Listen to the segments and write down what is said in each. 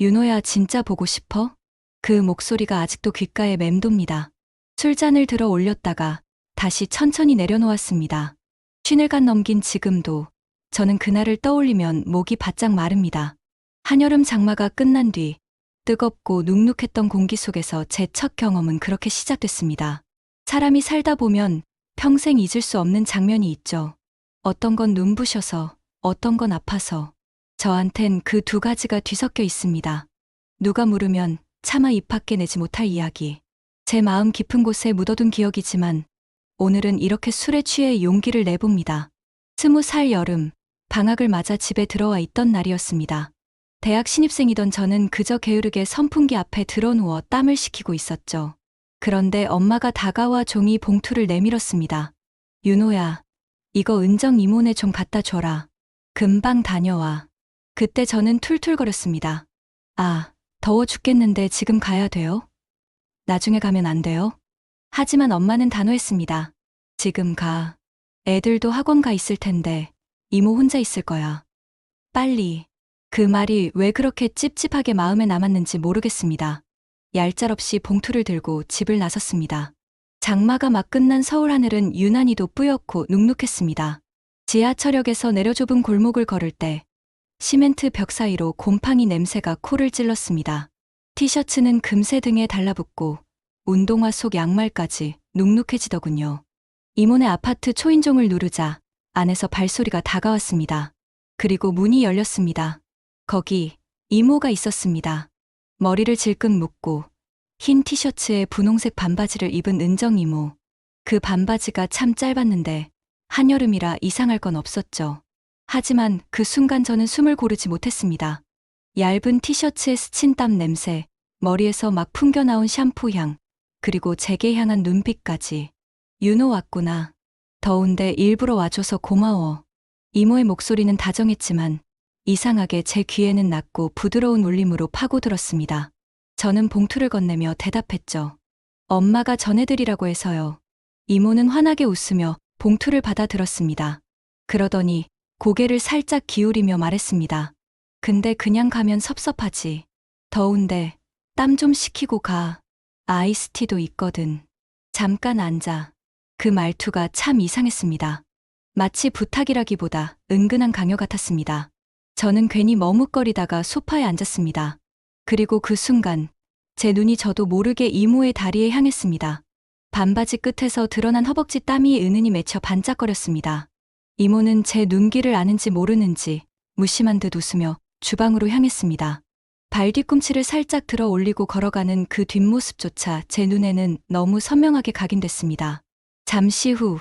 윤호야, 진짜 보고 싶어? 그 목소리가 아직도 귓가에 맴돕니다. 술잔을 들어 올렸다가 다시 천천히 내려놓았습니다. 쉬늘간 넘긴 지금도 저는 그날을 떠올리면 목이 바짝 마릅니다. 한여름 장마가 끝난 뒤 뜨겁고 눅눅했던 공기 속에서 제 첫 경험은 그렇게 시작됐습니다. 사람이 살다 보면 평생 잊을 수 없는 장면이 있죠. 어떤 건 눈부셔서, 어떤 건 아파서. 저한텐 그 두 가지가 뒤섞여 있습니다. 누가 물으면 차마 입 밖에 내지 못할 이야기. 제 마음 깊은 곳에 묻어둔 기억이지만 오늘은 이렇게 술에 취해 용기를 내봅니다. 20살 여름, 방학을 맞아 집에 들어와 있던 날이었습니다. 대학 신입생이던 저는 그저 게으르게 선풍기 앞에 드러누워 땀을 식히고 있었죠. 그런데 엄마가 다가와 종이 봉투를 내밀었습니다. 윤호야, 이거 은정 이모네 좀 갖다 줘라. 금방 다녀와. 그때 저는 툴툴거렸습니다. 아, 더워 죽겠는데 지금 가야 돼요? 나중에 가면 안 돼요? 하지만 엄마는 단호했습니다. 지금 가. 애들도 학원 가 있을 텐데 이모 혼자 있을 거야. 빨리. 그 말이 왜 그렇게 찝찝하게 마음에 남았는지 모르겠습니다. 얄짤없이 봉투를 들고 집을 나섰습니다. 장마가 막 끝난 서울 하늘은 유난히도 뿌옇고 눅눅했습니다. 지하철역에서 내려 좁은 골목을 걸을 때 시멘트 벽 사이로 곰팡이 냄새가 코를 찔렀습니다. 티셔츠는 금세 등에 달라붙고 운동화 속 양말까지 눅눅해지더군요. 이모네 아파트 초인종을 누르자 안에서 발소리가 다가왔습니다. 그리고 문이 열렸습니다. 거기 이모가 있었습니다. 머리를 질끈 묶고 흰 티셔츠에 분홍색 반바지를 입은 은정 이모. 그 반바지가 참 짧았는데 한여름이라 이상할 건 없었죠. 하지만 그 순간 저는 숨을 고르지 못했습니다. 얇은 티셔츠에 스친 땀 냄새, 머리에서 막 풍겨나온 샴푸 향, 그리고 제게 향한 눈빛까지. 윤호 왔구나. 더운데 일부러 와줘서 고마워. 이모의 목소리는 다정했지만 이상하게 제 귀에는 낮고 부드러운 울림으로 파고들었습니다. 저는 봉투를 건네며 대답했죠. 엄마가 전해드리라고 해서요. 이모는 환하게 웃으며 봉투를 받아 들었습니다. 그러더니 고개를 살짝 기울이며 말했습니다. 근데 그냥 가면 섭섭하지. 더운데 땀 좀 식히고 가. 아이스티도 있거든. 잠깐 앉아. 그 말투가 참 이상했습니다. 마치 부탁이라기보다 은근한 강요 같았습니다. 저는 괜히 머뭇거리다가 소파에 앉았습니다. 그리고 그 순간 제 눈이 저도 모르게 이모의 다리에 향했습니다. 반바지 끝에서 드러난 허벅지 땀이 은은히 맺혀 반짝거렸습니다. 이모는 제 눈길을 아는지 모르는지 무심한 듯 웃으며 주방으로 향했습니다. 발 뒤꿈치를 살짝 들어 올리고 걸어가는 그 뒷모습조차 제 눈에는 너무 선명하게 각인됐습니다. 잠시 후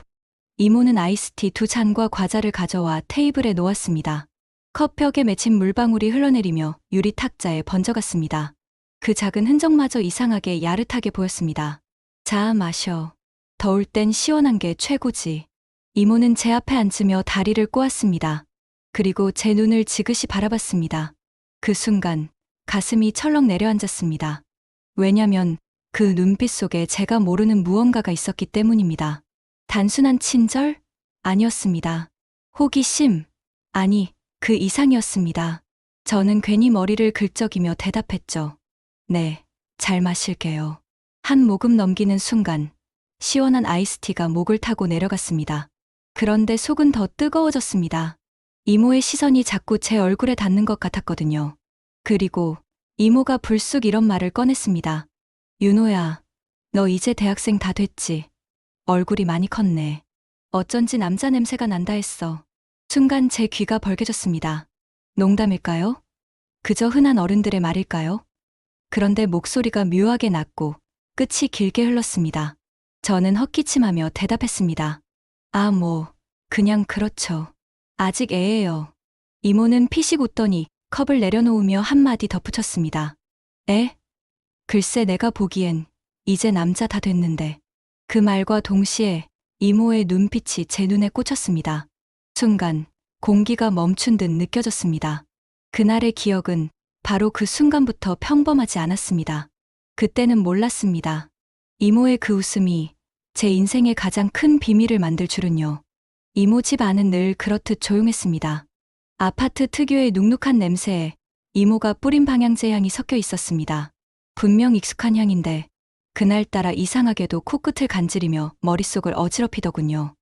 이모는 아이스티 2잔과 과자를 가져와 테이블에 놓았습니다. 컵벽에 맺힌 물방울이 흘러내리며 유리 탁자에 번져갔습니다. 그 작은 흔적마저 이상하게 야릇하게 보였습니다. 자, 마셔. 더울 땐 시원한 게 최고지. 이모는 제 앞에 앉으며 다리를 꼬았습니다. 그리고 제 눈을 지그시 바라봤습니다. 그 순간 가슴이 철렁 내려앉았습니다. 왜냐면 그 눈빛 속에 제가 모르는 무언가가 있었기 때문입니다. 단순한 친절? 아니었습니다. 호기심? 아니, 그 이상이었습니다. 저는 괜히 머리를 긁적이며 대답했죠. 네, 잘 마실게요. 한 모금 넘기는 순간 시원한 아이스티가 목을 타고 내려갔습니다. 그런데 속은 더 뜨거워졌습니다. 이모의 시선이 자꾸 제 얼굴에 닿는 것 같았거든요. 그리고 이모가 불쑥 이런 말을 꺼냈습니다. 윤호야, 너 이제 대학생 다 됐지? 얼굴이 많이 컸네. 어쩐지 남자 냄새가 난다 했어. 순간 제 귀가 벌개졌습니다. 농담일까요? 그저 흔한 어른들의 말일까요? 그런데 목소리가 묘하게 낮고 끝이 길게 흘렀습니다. 저는 헛기침하며 대답했습니다. 아, 그냥 그렇죠. 아직 애예요. 이모는 피식 웃더니 컵을 내려놓으며 한마디 덧붙였습니다. 에? 글쎄 내가 보기엔 이제 남자 다 됐는데. 그 말과 동시에 이모의 눈빛이 제 눈에 꽂혔습니다. 순간 공기가 멈춘 듯 느껴졌습니다. 그날의 기억은 바로 그 순간부터 평범하지 않았습니다. 그때는 몰랐습니다. 이모의 그 웃음이 제 인생의 가장 큰 비밀을 만들 줄은요. 이모 집 안은 늘 그렇듯 조용했습니다. 아파트 특유의 눅눅한 냄새에 이모가 뿌린 방향제 향이 섞여 있었습니다. 분명 익숙한 향인데 그날따라 이상하게도 코끝을 간지리며 머릿속을 어지럽히더군요.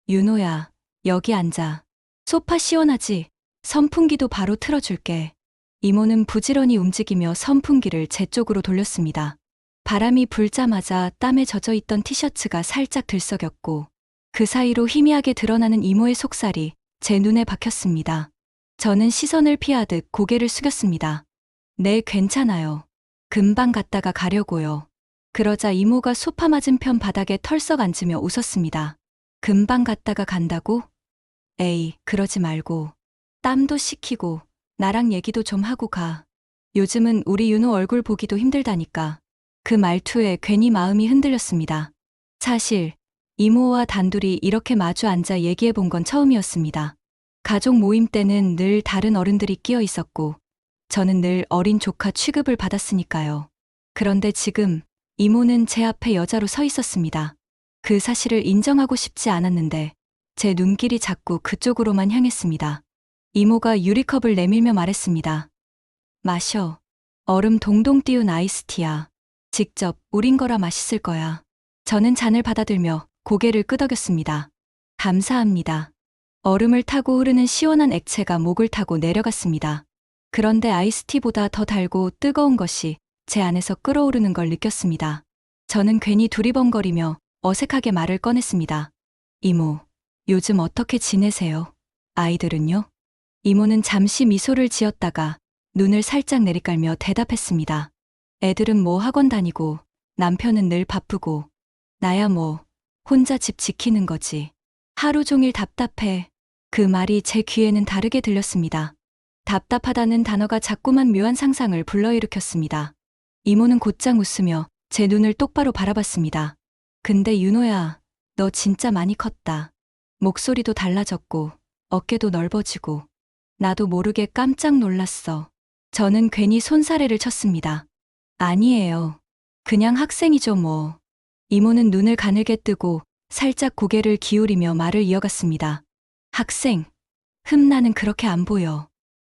윤호야, 여기 앉아. 소파 시원하지? 선풍기도 바로 틀어줄게. 이모는 부지런히 움직이며 선풍기를 제 쪽으로 돌렸습니다. 바람이 불자마자 땀에 젖어 있던 티셔츠가 살짝 들썩였고 그 사이로 희미하게 드러나는 이모의 속살이 제 눈에 박혔습니다. 저는 시선을 피하듯 고개를 숙였습니다. 네, 괜찮아요. 금방 갔다가 가려고요. 그러자 이모가 소파 맞은편 바닥에 털썩 앉으며 웃었습니다. 금방 갔다가 간다고? 에이, 그러지 말고. 땀도 식히고 나랑 얘기도 좀 하고 가. 요즘은 우리 윤호 얼굴 보기도 힘들다니까. 그 말투에 괜히 마음이 흔들렸습니다. 사실 이모와 단둘이 이렇게 마주 앉아 얘기해 본 건 처음이었습니다. 가족 모임 때는 늘 다른 어른들이 끼어 있었고 저는 늘 어린 조카 취급을 받았으니까요. 그런데 지금 이모는 제 앞에 여자로 서 있었습니다. 그 사실을 인정하고 싶지 않았는데 제 눈길이 자꾸 그쪽으로만 향했습니다. 이모가 유리컵을 내밀며 말했습니다. 마셔. 얼음 동동 띄운 아이스티야. 직접 우린 거라 맛있을 거야. 저는 잔을 받아들며 고개를 끄덕였습니다. 감사합니다. 얼음을 타고 흐르는 시원한 액체가 목을 타고 내려갔습니다. 그런데 아이스티보다 더 달고 뜨거운 것이 제 안에서 끓어오르는 걸 느꼈습니다. 저는 괜히 두리번거리며 어색하게 말을 꺼냈습니다. 이모, 요즘 어떻게 지내세요? 아이들은요? 이모는 잠시 미소를 지었다가 눈을 살짝 내리깔며 대답했습니다. 애들은 뭐 학원 다니고 남편은 늘 바쁘고 나야 뭐 혼자 집 지키는 거지. 하루 종일 답답해. 그 말이 제 귀에는 다르게 들렸습니다. 답답하다는 단어가 자꾸만 묘한 상상을 불러일으켰습니다. 이모는 곧장 웃으며 제 눈을 똑바로 바라봤습니다. 근데 윤호야, 너 진짜 많이 컸다. 목소리도 달라졌고 어깨도 넓어지고 나도 모르게 깜짝 놀랐어. 저는 괜히 손사래를 쳤습니다. 아니에요. 그냥 학생이죠 뭐. 이모는 눈을 가늘게 뜨고 살짝 고개를 기울이며 말을 이어갔습니다. 학생. 나는 그렇게 안 보여.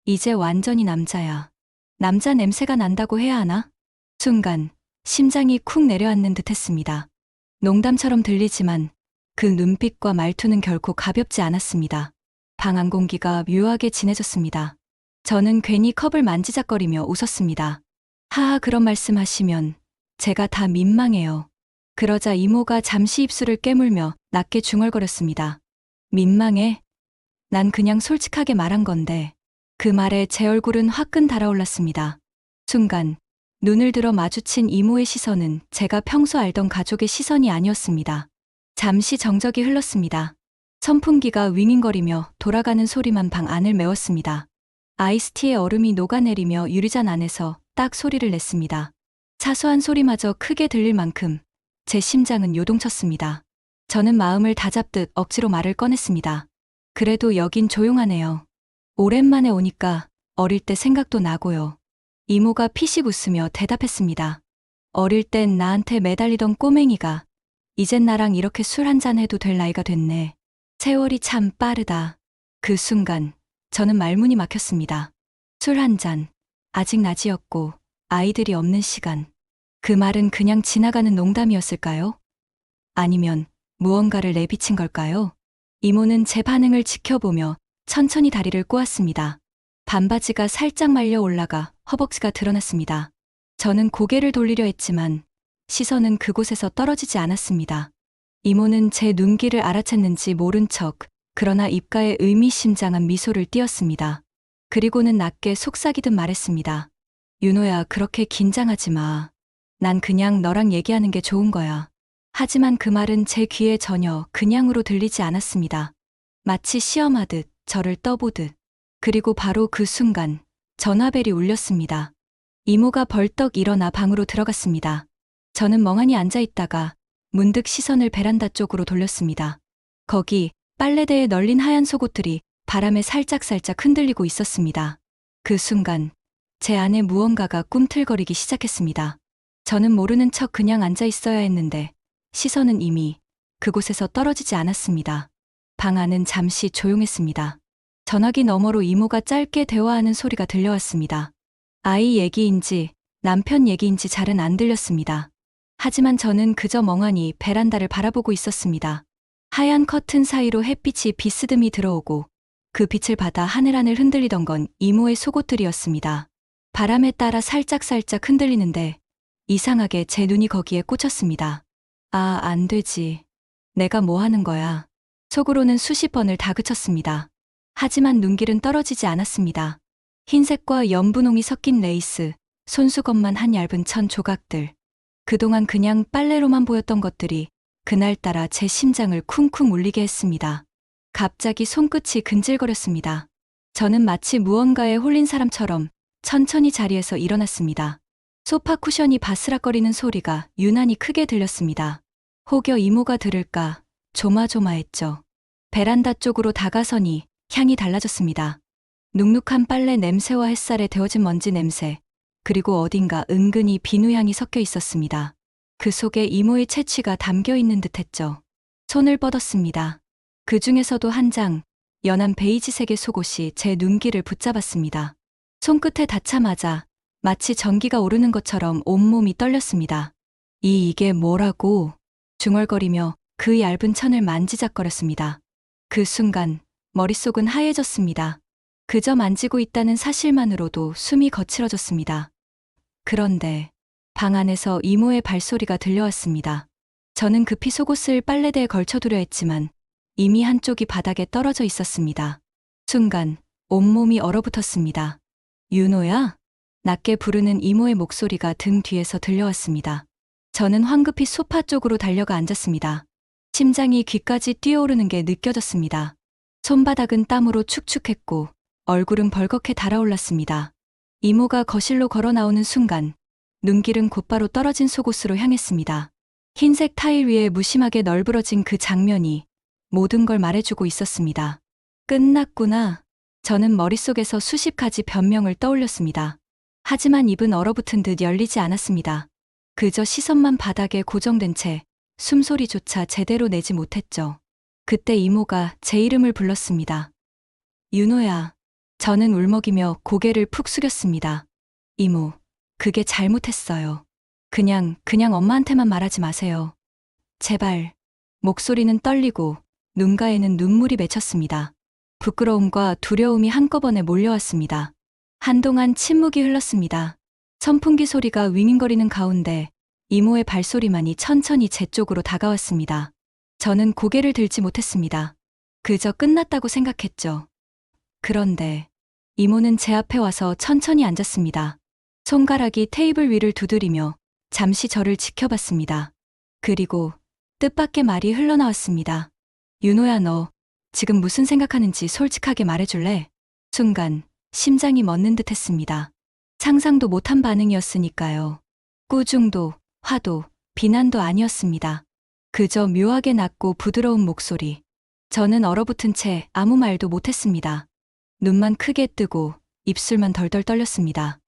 이제 완전히 남자야. 남자 냄새가 난다고 해야 하나? 순간 심장이 쿵 내려앉는 듯 했습니다. 농담처럼 들리지만 그 눈빛과 말투는 결코 가볍지 않았습니다. 방 안 공기가 묘하게 진해졌습니다. 저는 괜히 컵을 만지작거리며 웃었습니다. 하하, 그런 말씀하시면 제가 다 민망해요. 그러자 이모가 잠시 입술을 깨물며 낮게 중얼거렸습니다. 민망해? 난 그냥 솔직하게 말한 건데. 그 말에 제 얼굴은 화끈 달아올랐습니다. 순간 눈을 들어 마주친 이모의 시선은 제가 평소 알던 가족의 시선이 아니었습니다. 잠시 정적이 흘렀습니다. 선풍기가 윙윙거리며 돌아가는 소리만 방 안을 메웠습니다. 아이스티의 얼음이 녹아내리며 유리잔 안에서 딱 소리를 냈습니다. 사소한 소리마저 크게 들릴 만큼 제 심장은 요동쳤습니다. 저는 마음을 다잡듯 억지로 말을 꺼냈습니다. 그래도 여긴 조용하네요. 오랜만에 오니까 어릴 때 생각도 나고요. 이모가 피식 웃으며 대답했습니다. 어릴 땐 나한테 매달리던 꼬맹이가 이젠 나랑 이렇게 술 한잔 해도 될 나이가 됐네. 세월이 참 빠르다. 그 순간 저는 말문이 막혔습니다. 술 한잔, 아직 낮이었고 아이들이 없는 시간. 그 말은 그냥 지나가는 농담이었을까요? 아니면 무언가를 내비친 걸까요? 이모는 제 반응을 지켜보며 천천히 다리를 꼬았습니다. 반바지가 살짝 말려 올라가 허벅지가 드러났습니다. 저는 고개를 돌리려 했지만 시선은 그곳에서 떨어지지 않았습니다. 이모는 제 눈길을 알아챘는지 모른 척 그러나 입가에 의미심장한 미소를 띄었습니다. 그리고는 낮게 속삭이듯 말했습니다. 윤호야, 그렇게 긴장하지 마. 난 그냥 너랑 얘기하는 게 좋은 거야. 하지만 그 말은 제 귀에 전혀 그냥으로 들리지 않았습니다. 마치 시험하듯 저를 떠보듯. 그리고 바로 그 순간 전화벨이 울렸습니다. 이모가 벌떡 일어나 방으로 들어갔습니다. 저는 멍하니 앉아있다가 문득 시선을 베란다 쪽으로 돌렸습니다. 거기 빨래대에 널린 하얀 속옷들이 바람에 살짝살짝 흔들리고 있었습니다. 그 순간 제 안에 무언가가 꿈틀거리기 시작했습니다. 저는 모르는 척 그냥 앉아 있어야 했는데 시선은 이미 그곳에서 떨어지지 않았습니다. 방 안은 잠시 조용했습니다. 전화기 너머로 이모가 짧게 대화하는 소리가 들려왔습니다. 아이 얘기인지 남편 얘기인지 잘은 안 들렸습니다. 하지만 저는 그저 멍하니 베란다를 바라보고 있었습니다. 하얀 커튼 사이로 햇빛이 비스듬히 들어오고 그 빛을 받아 하늘하늘 흔들리던 건 이모의 속옷들이었습니다. 바람에 따라 살짝살짝 흔들리는데 이상하게 제 눈이 거기에 꽂혔습니다. 아, 안 되지. 내가 뭐 하는 거야. 속으로는 수십 번을 다그쳤습니다. 하지만 눈길은 떨어지지 않았습니다. 흰색과 연분홍이 섞인 레이스, 손수건만 한 얇은 천 조각들. 그동안 그냥 빨래로만 보였던 것들이 그날따라 제 심장을 쿵쿵 울리게 했습니다. 갑자기 손끝이 근질거렸습니다. 저는 마치 무언가에 홀린 사람처럼 천천히 자리에서 일어났습니다. 소파 쿠션이 바스락거리는 소리가 유난히 크게 들렸습니다. 혹여 이모가 들을까 조마조마했죠. 베란다 쪽으로 다가서니 향이 달라졌습니다. 눅눅한 빨래 냄새와 햇살에 데워진 먼지 냄새, 그리고 어딘가 은근히 비누향이 섞여 있었습니다. 그 속에 이모의 채취가 담겨 있는 듯했죠. 손을 뻗었습니다. 그 중에서도 한 장, 연한 베이지색의 속옷이 제 눈길을 붙잡았습니다. 손끝에 닿자마자 마치 전기가 오르는 것처럼 온몸이 떨렸습니다. 이게 뭐라고? 중얼거리며 그 얇은 천을 만지작거렸습니다. 그 순간 머릿속은 하얘졌습니다. 그저 만지고 있다는 사실만으로도 숨이 거칠어졌습니다. 그런데 방 안에서 이모의 발소리가 들려왔습니다. 저는 급히 속옷을 빨래대에 걸쳐두려 했지만 이미 한쪽이 바닥에 떨어져 있었습니다. 순간 온몸이 얼어붙었습니다. 윤호야? 낮게 부르는 이모의 목소리가 등 뒤에서 들려왔습니다. 저는 황급히 소파 쪽으로 달려가 앉았습니다. 심장이 귀까지 뛰어오르는 게 느껴졌습니다. 손바닥은 땀으로 축축했고 얼굴은 벌겋게 달아올랐습니다. 이모가 거실로 걸어 나오는 순간 눈길은 곧바로 떨어진 속옷으로 향했습니다. 흰색 타일 위에 무심하게 널브러진 그 장면이 모든 걸 말해주고 있었습니다. 끝났구나. 저는 머릿속에서 수십 가지 변명을 떠올렸습니다. 하지만 입은 얼어붙은 듯 열리지 않았습니다. 그저 시선만 바닥에 고정된 채 숨소리조차 제대로 내지 못했죠. 그때 이모가 제 이름을 불렀습니다. 윤호야. 저는 울먹이며 고개를 푹 숙였습니다. 이모, 그게 잘못했어요. 그냥 엄마한테만 말하지 마세요. 제발. 목소리는 떨리고 눈가에는 눈물이 맺혔습니다. 부끄러움과 두려움이 한꺼번에 몰려왔습니다. 한동안 침묵이 흘렀습니다. 선풍기 소리가 윙윙거리는 가운데 이모의 발소리만이 천천히 제 쪽으로 다가왔습니다. 저는 고개를 들지 못했습니다. 그저 끝났다고 생각했죠. 그런데 이모는 제 앞에 와서 천천히 앉았습니다. 손가락이 테이블 위를 두드리며 잠시 저를 지켜봤습니다. 그리고 뜻밖의 말이 흘러나왔습니다. 윤호야, 너 지금 무슨 생각하는지 솔직하게 말해줄래? 순간 심장이 멎는 듯 했습니다. 상상도 못한 반응이었으니까요. 꾸중도, 화도, 비난도 아니었습니다. 그저 묘하게 낮고 부드러운 목소리. 저는 얼어붙은 채 아무 말도 못했습니다. 눈만 크게 뜨고 입술만 덜덜 떨렸습니다.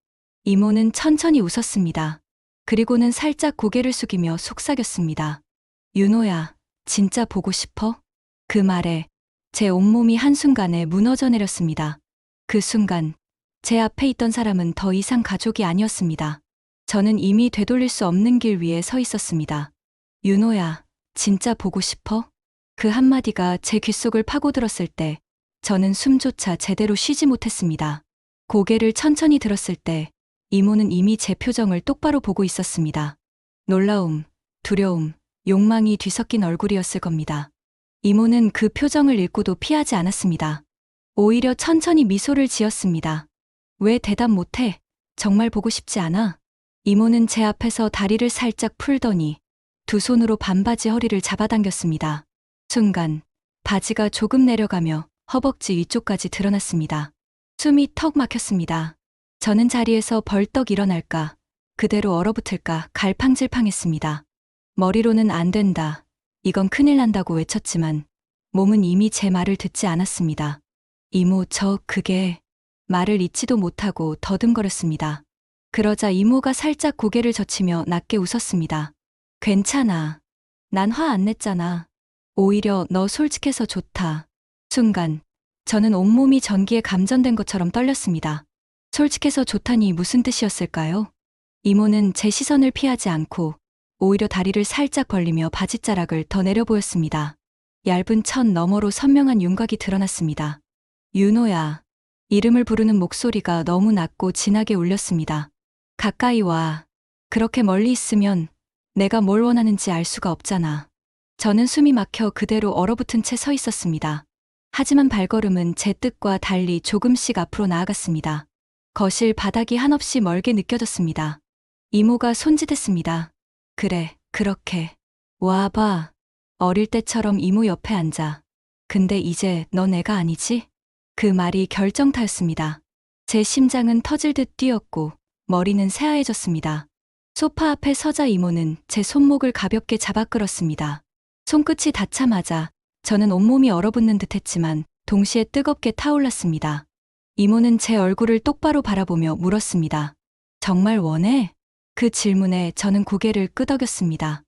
이모는 천천히 웃었습니다. 그리고는 살짝 고개를 숙이며 속삭였습니다. 윤호야, 진짜 보고 싶어? 그 말에 제 온몸이 한순간에 무너져 내렸습니다. 그 순간 제 앞에 있던 사람은 더 이상 가족이 아니었습니다. 저는 이미 되돌릴 수 없는 길 위에 서 있었습니다. 윤호야, 진짜 보고 싶어? 그 한마디가 제 귓속을 파고들었을 때 저는 숨조차 제대로 쉬지 못했습니다. 고개를 천천히 들었을 때 이모는 이미 제 표정을 똑바로 보고 있었습니다. 놀라움, 두려움, 욕망이 뒤섞인 얼굴이었을 겁니다. 이모는 그 표정을 읽고도 피하지 않았습니다. 오히려 천천히 미소를 지었습니다. 왜 대답 못해? 정말 보고 싶지 않아? 이모는 제 앞에서 다리를 살짝 풀더니 두 손으로 반바지 허리를 잡아당겼습니다. 순간 바지가 조금 내려가며 허벅지 위쪽까지 드러났습니다. 숨이 턱 막혔습니다. 저는 자리에서 벌떡 일어날까, 그대로 얼어붙을까 갈팡질팡했습니다. 머리로는 안 된다, 이건 큰일 난다고 외쳤지만 몸은 이미 제 말을 듣지 않았습니다. 이모, 그게... 말을 잇지도 못하고 더듬거렸습니다. 그러자 이모가 살짝 고개를 젖히며 낮게 웃었습니다. 괜찮아. 난 화 안 냈잖아. 오히려 너 솔직해서 좋다. 순간 저는 온몸이 전기에 감전된 것처럼 떨렸습니다. 솔직해서 좋다니 무슨 뜻이었을까요? 이모는 제 시선을 피하지 않고 오히려 다리를 살짝 벌리며 바지자락을 더 내려 보였습니다. 얇은 천 너머로 선명한 윤곽이 드러났습니다. 윤호야. 이름을 부르는 목소리가 너무 낮고 진하게 울렸습니다. 가까이 와. 그렇게 멀리 있으면 내가 뭘 원하는지 알 수가 없잖아. 저는 숨이 막혀 그대로 얼어붙은 채 서 있었습니다. 하지만 발걸음은 제 뜻과 달리 조금씩 앞으로 나아갔습니다. 거실 바닥이 한없이 멀게 느껴졌습니다. 이모가 손짓했습니다. 그래, 그렇게. 와봐. 어릴 때처럼 이모 옆에 앉아. 근데 이제 너 내가 아니지? 그 말이 결정타였습니다. 제 심장은 터질 듯 뛰었고 머리는 새하얘졌습니다. 소파 앞에 서자 이모는 제 손목을 가볍게 잡아 끌었습니다. 손끝이 닿자마자 저는 온몸이 얼어붙는 듯했지만 동시에 뜨겁게 타올랐습니다. 이모는 제 얼굴을 똑바로 바라보며 물었습니다. 정말 원해? 그 질문에 저는 고개를 끄덕였습니다.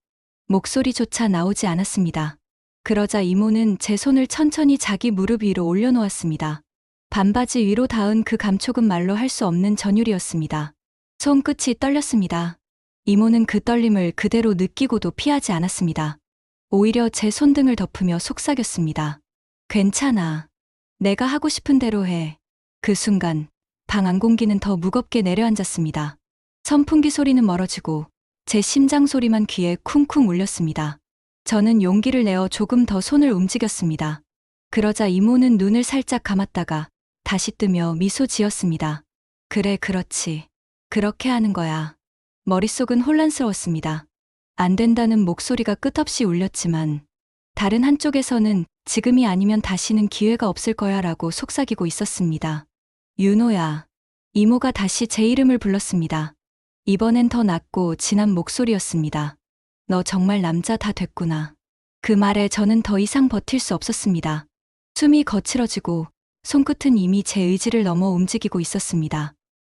목소리조차 나오지 않았습니다. 그러자 이모는 제 손을 천천히 자기 무릎 위로 올려놓았습니다. 반바지 위로 닿은 그 감촉은 말로 할 수 없는 전율이었습니다. 손끝이 떨렸습니다. 이모는 그 떨림을 그대로 느끼고도 피하지 않았습니다. 오히려 제 손등을 덮으며 속삭였습니다. 괜찮아. 내가 하고 싶은 대로 해. 그 순간 방 안 공기는 더 무겁게 내려앉았습니다. 선풍기 소리는 멀어지고 제 심장 소리만 귀에 쿵쿵 울렸습니다. 저는 용기를 내어 조금 더 손을 움직였습니다. 그러자 이모는 눈을 살짝 감았다가 다시 뜨며 미소 지었습니다. 그래, 그렇지. 그렇게 하는 거야. 머릿속은 혼란스러웠습니다. 안 된다는 목소리가 끝없이 울렸지만 다른 한쪽에서는 지금이 아니면 다시는 기회가 없을 거야 라고 속삭이고 있었습니다. 윤호야. 이모가 다시 제 이름을 불렀습니다. 이번엔 더 낮고 진한 목소리였습니다. 너 정말 남자 다 됐구나. 그 말에 저는 더 이상 버틸 수 없었습니다. 숨이 거칠어지고 손끝은 이미 제 의지를 넘어 움직이고 있었습니다.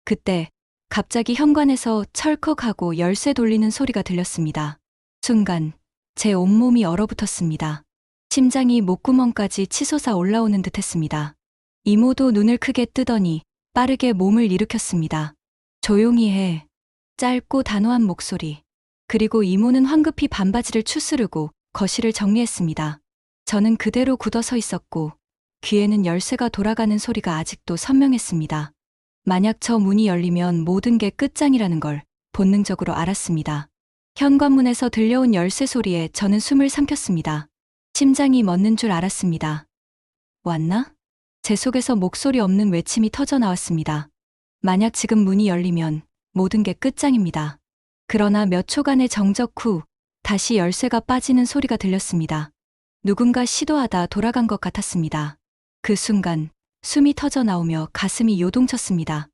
그때 갑자기 현관에서 철컥하고 열쇠 돌리는 소리가 들렸습니다. 순간 제 온몸이 얼어붙었습니다. 심장이 목구멍까지 치솟아 올라오는 듯했습니다. 이모도 눈을 크게 뜨더니 빠르게 몸을 일으켰습니다. 조용히 해. 짧고 단호한 목소리. 그리고 이모는 황급히 반바지를 추스르고 거실을 정리했습니다. 저는 그대로 굳어 서 있었고 귀에는 열쇠가 돌아가는 소리가 아직도 선명했습니다. 만약 저 문이 열리면 모든 게 끝장이라는 걸 본능적으로 알았습니다. 현관문에서 들려온 열쇠 소리에 저는 숨을 삼켰습니다. 심장이 멎는 줄 알았습니다. 왔나? 제 속에서 목소리 없는 외침이 터져 나왔습니다. 만약 지금 문이 열리면 모든 게 끝장입니다. 그러나 몇 초간의 정적 후 다시 열쇠가 빠지는 소리가 들렸습니다. 누군가 시도하다 돌아간 것 같았습니다. 그 순간 숨이 터져 나오며 가슴이 요동쳤습니다.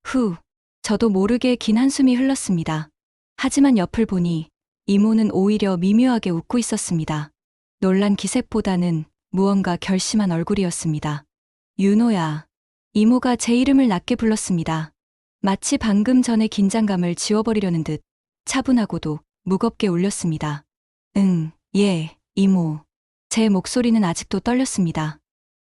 후, 저도 모르게 긴 한숨이 흘렀습니다. 하지만 옆을 보니 이모는 오히려 미묘하게 웃고 있었습니다. 놀란 기색보다는 무언가 결심한 얼굴이었습니다. 윤호야. 이모가 제 이름을 낮게 불렀습니다. 마치 방금 전의 긴장감을 지워버리려는 듯 차분하고도 무겁게 울렸습니다. 응, 예, 이모. 제 목소리는 아직도 떨렸습니다.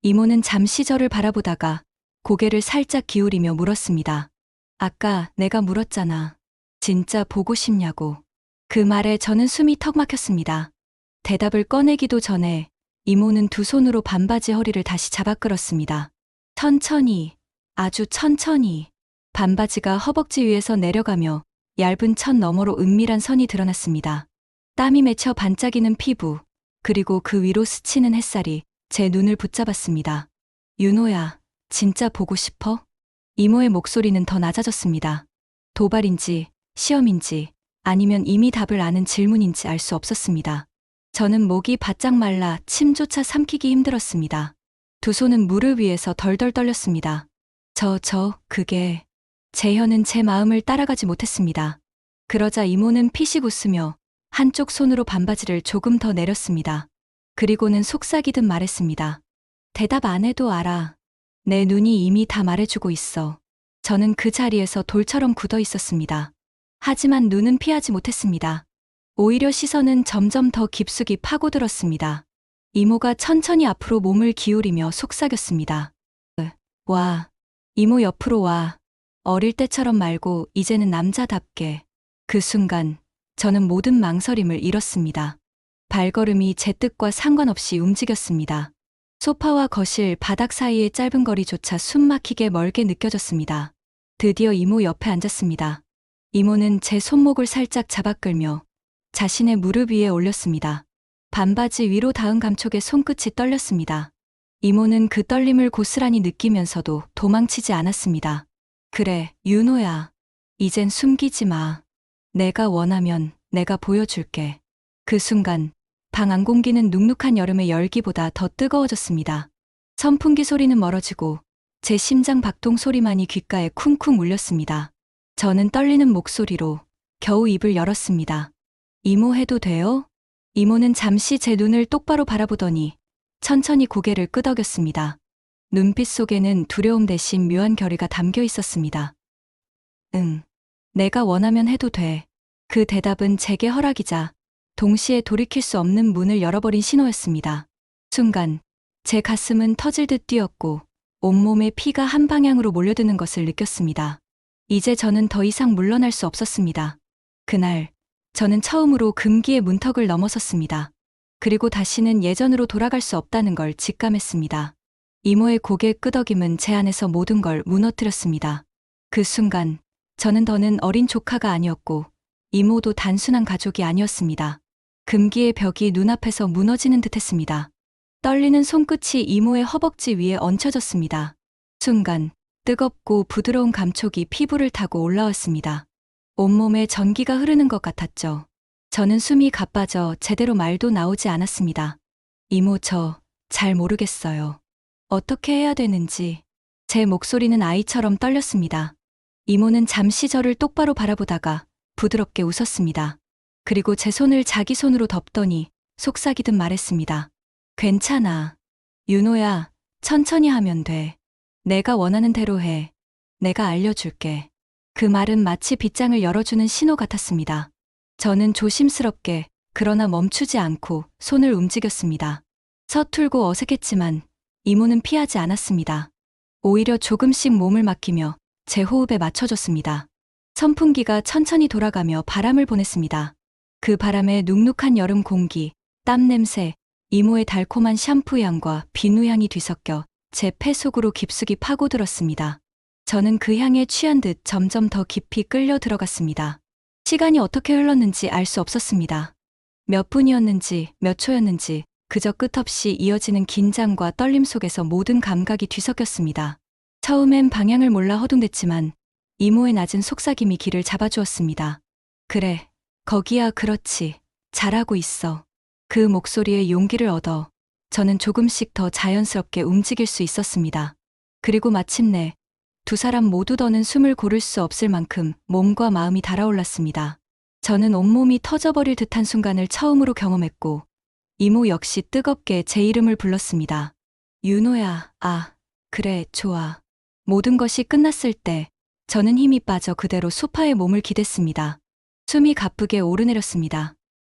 이모는 잠시 저를 바라보다가 고개를 살짝 기울이며 물었습니다. 아까 내가 물었잖아. 진짜 보고 싶냐고. 그 말에 저는 숨이 턱 막혔습니다. 대답을 꺼내기도 전에 이모는 두 손으로 반바지 허리를 다시 잡아 끌었습니다. 천천히, 아주 천천히. 반바지가 허벅지 위에서 내려가며 얇은 천 너머로 은밀한 선이 드러났습니다. 땀이 맺혀 반짝이는 피부, 그리고 그 위로 스치는 햇살이 제 눈을 붙잡았습니다. 윤호야, 진짜 보고 싶어? 이모의 목소리는 더 낮아졌습니다. 도발인지, 시험인지, 아니면 이미 답을 아는 질문인지 알 수 없었습니다. 저는 목이 바짝 말라 침조차 삼키기 힘들었습니다. 두 손은 무릎 위에서 덜덜 떨렸습니다. 그게... 제 혀는 제 마음을 따라가지 못했습니다. 그러자 이모는 피식 웃으며 한쪽 손으로 반바지를 조금 더 내렸습니다. 그리고는 속삭이듯 말했습니다. 대답 안 해도 알아. 내 눈이 이미 다 말해주고 있어. 저는 그 자리에서 돌처럼 굳어 있었습니다. 하지만 눈은 피하지 못했습니다. 오히려 시선은 점점 더 깊숙이 파고들었습니다. 이모가 천천히 앞으로 몸을 기울이며 속삭였습니다. 와. 이모 옆으로 와. 어릴 때처럼 말고 이제는 남자답게. 그 순간 저는 모든 망설임을 잃었습니다. 발걸음이 제 뜻과 상관없이 움직였습니다. 소파와 거실, 바닥 사이의 짧은 거리조차 숨막히게 멀게 느껴졌습니다. 드디어 이모 옆에 앉았습니다. 이모는 제 손목을 살짝 잡아 끌며 자신의 무릎 위에 올렸습니다. 반바지 위로 닿은 감촉에 손끝이 떨렸습니다. 이모는 그 떨림을 고스란히 느끼면서도 도망치지 않았습니다. 그래, 윤호야. 이젠 숨기지 마. 내가 원하면 내가 보여줄게. 그 순간 방 안 공기는 눅눅한 여름의 열기보다 더 뜨거워졌습니다. 선풍기 소리는 멀어지고 제 심장 박동 소리만이 귓가에 쿵쿵 울렸습니다. 저는 떨리는 목소리로 겨우 입을 열었습니다. 이모 해도 돼요? 이모는 잠시 제 눈을 똑바로 바라보더니 천천히 고개를 끄덕였습니다. 눈빛 속에는 두려움 대신 묘한 결의가 담겨 있었습니다. 응. 내가 원하면 해도 돼. 그 대답은 제게 허락이자 동시에 돌이킬 수 없는 문을 열어버린 신호였습니다. 순간 제 가슴은 터질 듯 뛰었고 온몸에 피가 한 방향으로 몰려드는 것을 느꼈습니다. 이제 저는 더 이상 물러날 수 없었습니다. 그날 저는 처음으로 금기의 문턱을 넘어섰습니다. 그리고 다시는 예전으로 돌아갈 수 없다는 걸 직감했습니다. 이모의 고개 끄덕임은 제 안에서 모든 걸 무너뜨렸습니다. 그 순간 저는 더는 어린 조카가 아니었고 이모도 단순한 가족이 아니었습니다. 금기의 벽이 눈앞에서 무너지는 듯했습니다. 떨리는 손끝이 이모의 허벅지 위에 얹혀졌습니다. 순간 뜨겁고 부드러운 감촉이 피부를 타고 올라왔습니다. 온몸에 전기가 흐르는 것 같았죠. 저는 숨이 가빠져 제대로 말도 나오지 않았습니다. 이모, 저 잘 모르겠어요. 어떻게 해야 되는지. 제 목소리는 아이처럼 떨렸습니다. 이모는 잠시 저를 똑바로 바라보다가 부드럽게 웃었습니다. 그리고 제 손을 자기 손으로 덮더니 속삭이듯 말했습니다. 괜찮아. 윤호야, 천천히 하면 돼. 내가 원하는 대로 해. 내가 알려줄게. 그 말은 마치 빗장을 열어주는 신호 같았습니다. 저는 조심스럽게 그러나 멈추지 않고 손을 움직였습니다. 서툴고 어색했지만 이모는 피하지 않았습니다. 오히려 조금씩 몸을 맡기며 제 호흡에 맞춰줬습니다. 선풍기가 천천히 돌아가며 바람을 보냈습니다. 그 바람에 눅눅한 여름 공기, 땀 냄새, 이모의 달콤한 샴푸 향과 비누 향이 뒤섞여 제 폐 속으로 깊숙이 파고들었습니다. 저는 그 향에 취한 듯 점점 더 깊이 끌려 들어갔습니다. 시간이 어떻게 흘렀는지 알 수 없었습니다. 몇 분이었는지, 몇 초였는지 그저 끝없이 이어지는 긴장과 떨림 속에서 모든 감각이 뒤섞였습니다. 처음엔 방향을 몰라 허둥댔지만 이모의 낮은 속삭임이 길을 잡아주었습니다. 그래, 거기야, 그렇지. 잘하고 있어. 그 목소리에 용기를 얻어 저는 조금씩 더 자연스럽게 움직일 수 있었습니다. 그리고 마침내 두 사람 모두 더는 숨을 고를 수 없을 만큼 몸과 마음이 달아올랐습니다. 저는 온몸이 터져버릴 듯한 순간을 처음으로 경험했고 이모 역시 뜨겁게 제 이름을 불렀습니다. 윤호야, 아, 그래, 좋아. 모든 것이 끝났을 때 저는 힘이 빠져 그대로 소파에 몸을 기댔습니다. 숨이 가쁘게 오르내렸습니다.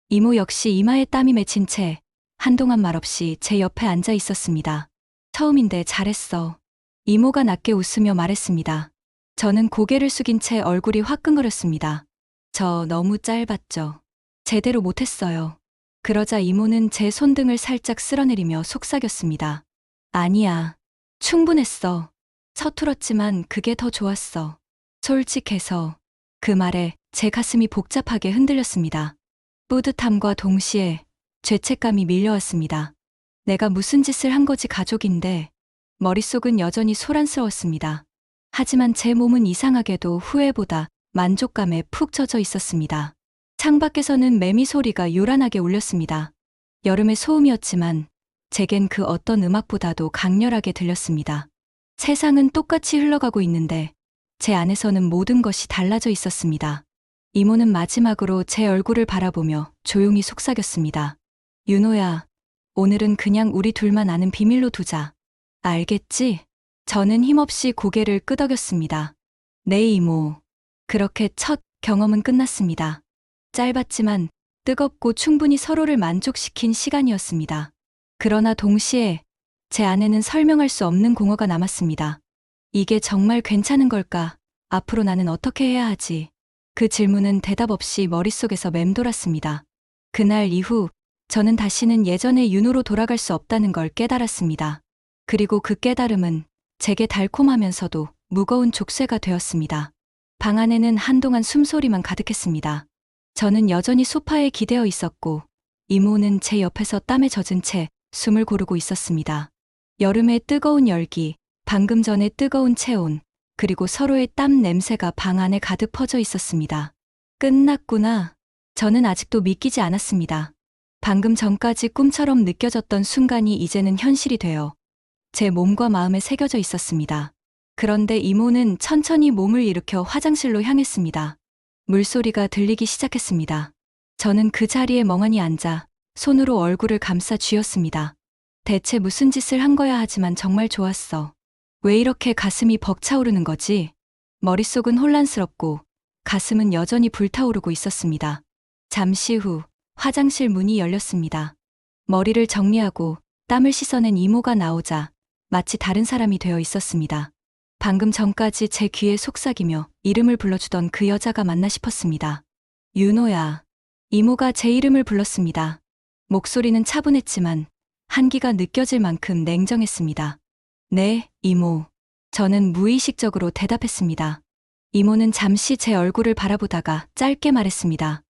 이모 역시 이마에 땀이 맺힌 채 한동안 말없이 제 옆에 앉아 있었습니다. 처음인데 잘했어. 이모가 낮게 웃으며 말했습니다. 저는 고개를 숙인 채 얼굴이 화끈거렸습니다. 저 너무 짧았죠. 제대로 못했어요. 그러자 이모는 제 손등을 살짝 쓸어내리며 속삭였습니다. 아니야. 충분했어. 서툴었지만 그게 더 좋았어. 솔직해서. 그 말에 제 가슴이 복잡하게 흔들렸습니다. 뿌듯함과 동시에 죄책감이 밀려왔습니다. 내가 무슨 짓을 한 거지 가족인데. 머릿속은 여전히 소란스러웠습니다. 하지만 제 몸은 이상하게도 후회보다 만족감에 푹 젖어 있었습니다. 창밖에서는 매미 소리가 요란하게 울렸습니다. 여름의 소음이었지만 제겐 그 어떤 음악보다도 강렬하게 들렸습니다. 세상은 똑같이 흘러가고 있는데 제 안에서는 모든 것이 달라져 있었습니다. 이모는 마지막으로 제 얼굴을 바라보며 조용히 속삭였습니다. 윤호야, 오늘은 그냥 우리 둘만 아는 비밀로 두자. 알겠지? 저는 힘없이 고개를 끄덕였습니다. 네, 이모. 그렇게 첫 경험은 끝났습니다. 짧았지만 뜨겁고 충분히 서로를 만족시킨 시간이었습니다. 그러나 동시에 제 안에는 설명할 수 없는 공허가 남았습니다. 이게 정말 괜찮은 걸까? 앞으로 나는 어떻게 해야 하지? 그 질문은 대답 없이 머릿속에서 맴돌았습니다. 그날 이후 저는 다시는 예전의 윤호로 돌아갈 수 없다는 걸 깨달았습니다. 그리고 그 깨달음은 제게 달콤하면서도 무거운 족쇄가 되었습니다. 방 안에는 한동안 숨소리만 가득했습니다. 저는 여전히 소파에 기대어 있었고 이모는 제 옆에서 땀에 젖은 채 숨을 고르고 있었습니다. 여름의 뜨거운 열기, 방금 전의 뜨거운 체온, 그리고 서로의 땀 냄새가 방 안에 가득 퍼져 있었습니다. 끝났구나. 저는 아직도 믿기지 않았습니다. 방금 전까지 꿈처럼 느껴졌던 순간이 이제는 현실이 되어 제 몸과 마음에 새겨져 있었습니다. 그런데 이모는 천천히 몸을 일으켜 화장실로 향했습니다. 물소리가 들리기 시작했습니다. 저는 그 자리에 멍하니 앉아 손으로 얼굴을 감싸 쥐었습니다. 대체 무슨 짓을 한 거야 하지만 정말 좋았어. 왜 이렇게 가슴이 벅차오르는 거지? 머릿속은 혼란스럽고 가슴은 여전히 불타오르고 있었습니다. 잠시 후 화장실 문이 열렸습니다. 머리를 정리하고 땀을 씻어낸 이모가 나오자 마치 다른 사람이 되어 있었습니다. 방금 전까지 제 귀에 속삭이며 이름을 불러주던 그 여자가 맞나 싶었습니다. 윤호야. 이모가 제 이름을 불렀습니다. 목소리는 차분했지만 한기가 느껴질 만큼 냉정했습니다. 네, 이모. 저는 무의식적으로 대답했습니다. 이모는 잠시 제 얼굴을 바라보다가 짧게 말했습니다.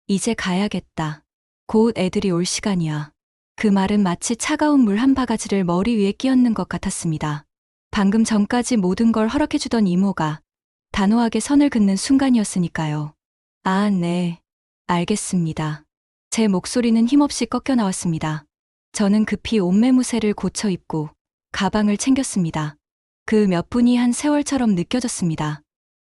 이제 가야겠다. 곧 애들이 올 시간이야. 그 말은 마치 차가운 물 한 바가지를 머리 위에 끼얹는 것 같았습니다. 방금 전까지 모든 걸 허락해주던 이모가 단호하게 선을 긋는 순간이었으니까요. 아, 네. 알겠습니다. 제 목소리는 힘없이 꺾여 나왔습니다. 저는 급히 옷매무새를 고쳐 입고 가방을 챙겼습니다. 그 몇 분이 한 세월처럼 느껴졌습니다.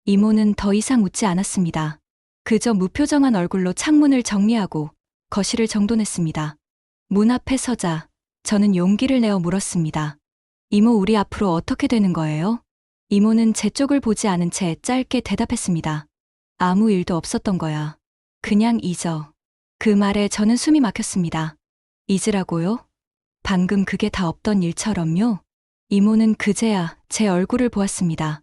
이모는 더 이상 웃지 않았습니다. 그저 무표정한 얼굴로 창문을 정리하고 거실을 정돈했습니다. 문 앞에 서자 저는 용기를 내어 물었습니다. 이모, 우리 앞으로 어떻게 되는 거예요? 이모는 제 쪽을 보지 않은 채 짧게 대답했습니다. 아무 일도 없었던 거야. 그냥 잊어. 그 말에 저는 숨이 막혔습니다. 잊으라고요? 방금 그게 다 없던 일처럼요? 이모는 그제야 제 얼굴을 보았습니다.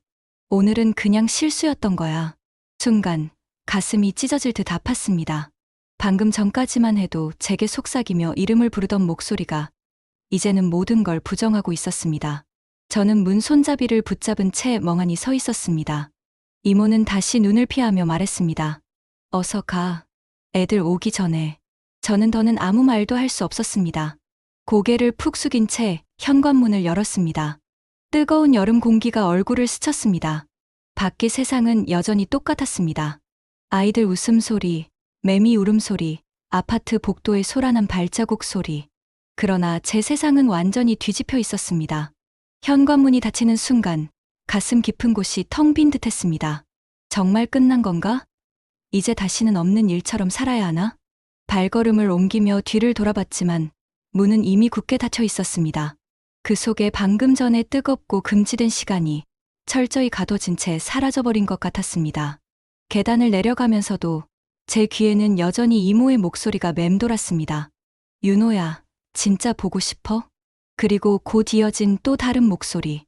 오늘은 그냥 실수였던 거야. 순간 가슴이 찢어질 듯 아팠습니다. 방금 전까지만 해도 제게 속삭이며 이름을 부르던 목소리가 이제는 모든 걸 부정하고 있었습니다. 저는 문 손잡이를 붙잡은 채 멍하니 서 있었습니다. 이모는 다시 눈을 피하며 말했습니다. 어서 가. 애들 오기 전에. 저는 더는 아무 말도 할 수 없었습니다. 고개를 푹 숙인 채 현관문을 열었습니다. 뜨거운 여름 공기가 얼굴을 스쳤습니다. 밖의 세상은 여전히 똑같았습니다. 아이들 웃음소리, 매미 울음소리, 아파트 복도의 소란한 발자국 소리. 그러나 제 세상은 완전히 뒤집혀 있었습니다. 현관문이 닫히는 순간 가슴 깊은 곳이 텅 빈 듯했습니다. 정말 끝난 건가? 이제 다시는 없는 일처럼 살아야 하나? 발걸음을 옮기며 뒤를 돌아봤지만 문은 이미 굳게 닫혀 있었습니다. 그 속에 방금 전에 뜨겁고 금지된 시간이 철저히 가둬진 채 사라져버린 것 같았습니다. 계단을 내려가면서도 제 귀에는 여전히 이모의 목소리가 맴돌았습니다. 윤호야, 진짜 보고 싶어? 그리고 곧 이어진 또 다른 목소리.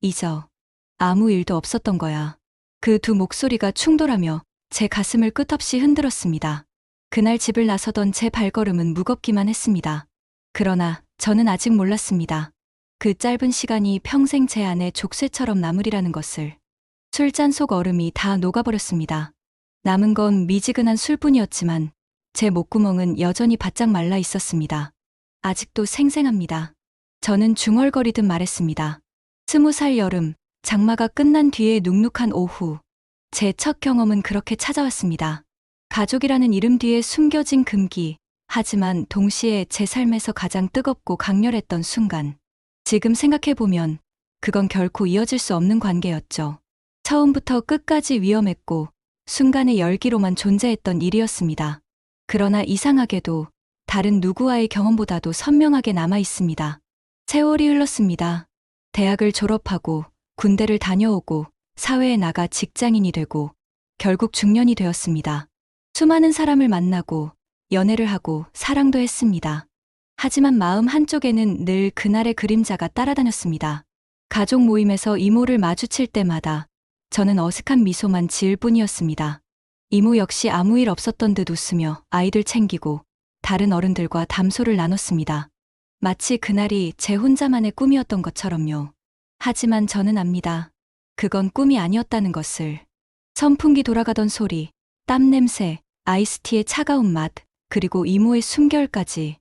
잊어. 아무 일도 없었던 거야. 그 두 목소리가 충돌하며 제 가슴을 끝없이 흔들었습니다. 그날 집을 나서던 제 발걸음은 무겁기만 했습니다. 그러나 저는 아직 몰랐습니다. 그 짧은 시간이 평생 제 안에 족쇄처럼 남으리라는 것을. 술잔 속 얼음이 다 녹아버렸습니다. 남은 건 미지근한 술뿐이었지만 제 목구멍은 여전히 바짝 말라 있었습니다. 아직도 생생합니다. 저는 중얼거리듯 말했습니다. 20살 여름, 장마가 끝난 뒤의 눅눅한 오후. 제 첫 경험은 그렇게 찾아왔습니다. 가족이라는 이름 뒤에 숨겨진 금기, 하지만 동시에 제 삶에서 가장 뜨겁고 강렬했던 순간. 지금 생각해보면 그건 결코 이어질 수 없는 관계였죠. 처음부터 끝까지 위험했고 순간의 열기로만 존재했던 일이었습니다. 그러나 이상하게도 다른 누구와의 경험보다도 선명하게 남아 있습니다. 세월이 흘렀습니다. 대학을 졸업하고 군대를 다녀오고 사회에 나가 직장인이 되고 결국 중년이 되었습니다. 수많은 사람을 만나고 연애를 하고 사랑도 했습니다. 하지만 마음 한쪽에는 늘 그날의 그림자가 따라다녔습니다. 가족 모임에서 이모를 마주칠 때마다 저는 어색한 미소만 지을 뿐이었습니다. 이모 역시 아무 일 없었던 듯 웃으며 아이들 챙기고 다른 어른들과 담소를 나눴습니다. 마치 그날이 제 혼자만의 꿈이었던 것처럼요. 하지만 저는 압니다. 그건 꿈이 아니었다는 것을. 선풍기 돌아가던 소리, 땀 냄새, 아이스티의 차가운 맛, 그리고 이모의 숨결까지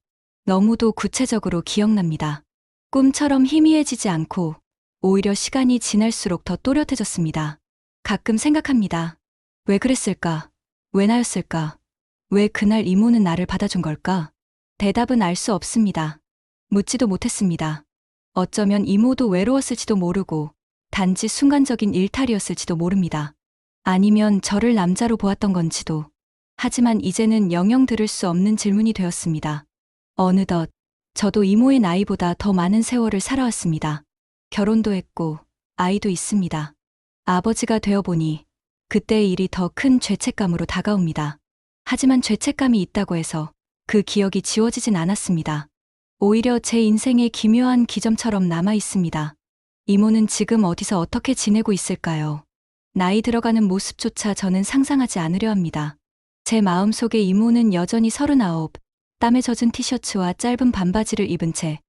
너무도 구체적으로 기억납니다. 꿈처럼 희미해지지 않고 오히려 시간이 지날수록 더 또렷해졌습니다. 가끔 생각합니다. 왜 그랬을까? 왜 나였을까? 왜 그날 이모는 나를 받아준 걸까? 대답은 알 수 없습니다. 묻지도 못했습니다. 어쩌면 이모도 외로웠을지도 모르고 단지 순간적인 일탈이었을지도 모릅니다. 아니면 저를 남자로 보았던 건지도. 하지만 이제는 영영 들을 수 없는 질문이 되었습니다. 어느덧 저도 이모의 나이보다 더 많은 세월을 살아왔습니다. 결혼도 했고 아이도 있습니다. 아버지가 되어보니 그때의 일이 더 큰 죄책감으로 다가옵니다. 하지만 죄책감이 있다고 해서 그 기억이 지워지진 않았습니다. 오히려 제 인생의 기묘한 기점처럼 남아 있습니다. 이모는 지금 어디서 어떻게 지내고 있을까요? 나이 들어가는 모습조차 저는 상상하지 않으려 합니다. 제 마음속에 이모는 여전히 39, 땀에 젖은 티셔츠와 짧은 반바지를 입은 채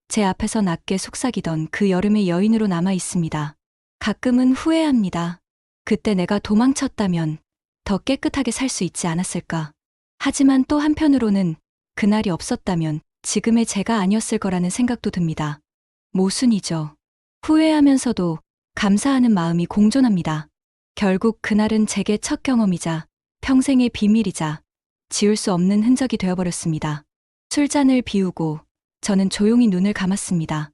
제 앞에서 낮게 속삭이던 그 여름의 여인으로 남아 있습니다. 가끔은 후회합니다. 그때 내가 도망쳤다면 더 깨끗하게 살 수 있지 않았을까. 하지만 또 한편으로는 그날이 없었다면 지금의 제가 아니었을 거라는 생각도 듭니다. 모순이죠. 후회하면서도 감사하는 마음이 공존합니다. 결국 그날은 제게 첫 경험이자 평생의 비밀이자 지울 수 없는 흔적이 되어버렸습니다. 술잔을 비우고 저는 조용히 눈을 감았습니다.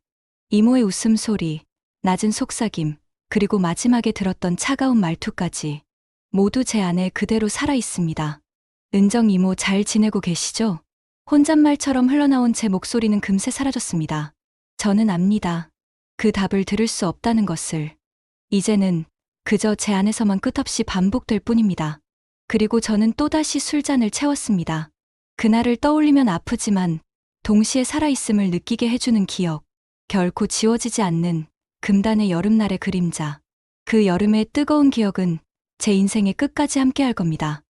이모의 웃음소리, 낮은 속삭임, 그리고 마지막에 들었던 차가운 말투까지 모두 제 안에 그대로 살아있습니다. 은정 이모 잘 지내고 계시죠? 혼잣말처럼 흘러나온 제 목소리는 금세 사라졌습니다. 저는 압니다. 그 답을 들을 수 없다는 것을. 이제는 그저 제 안에서만 끝없이 반복될 뿐입니다. 그리고 저는 또다시 술잔을 채웠습니다. 그날을 떠올리면 아프지만 동시에 살아있음을 느끼게 해주는 기억. 결코 지워지지 않는 금단의 여름날의 그림자. 그 여름의 뜨거운 기억은 제 인생의 끝까지 함께할 겁니다.